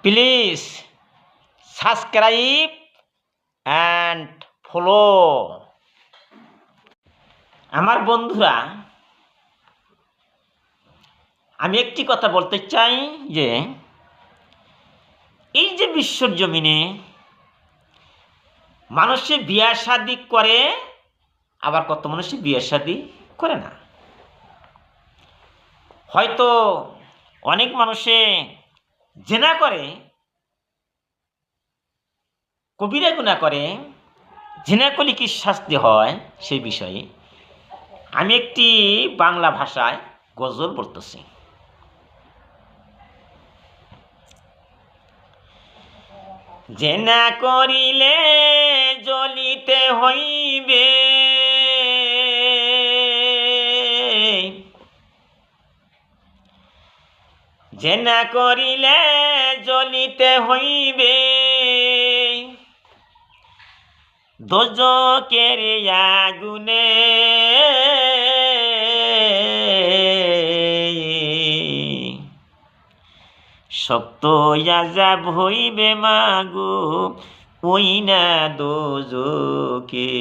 Please subscribe and follow. আমার বন্ধুরা, আমি একটি কথা বলতে চাই যে এই যে বিশ্বর জমিনে মানুষে বিয়ে শাদী করে, আবার কত মানুষে বিয়ে শাদী করে না। হয়তো অনেক মানুষে জেনা করে, কবিরা গুনাহ করে। জেনা করলে কি শাস্তি হয় সেই বিষয়ে আমি একটি বাংলা ভাষায় গজল বলতেছি। জেনা করিলে জ্বলিতে হইবে, জেনা করিলে জ্বলিতে হইবে, দোজকের আগুনে শক্ত আযাব হইবে মাগো ওই না দোজকে।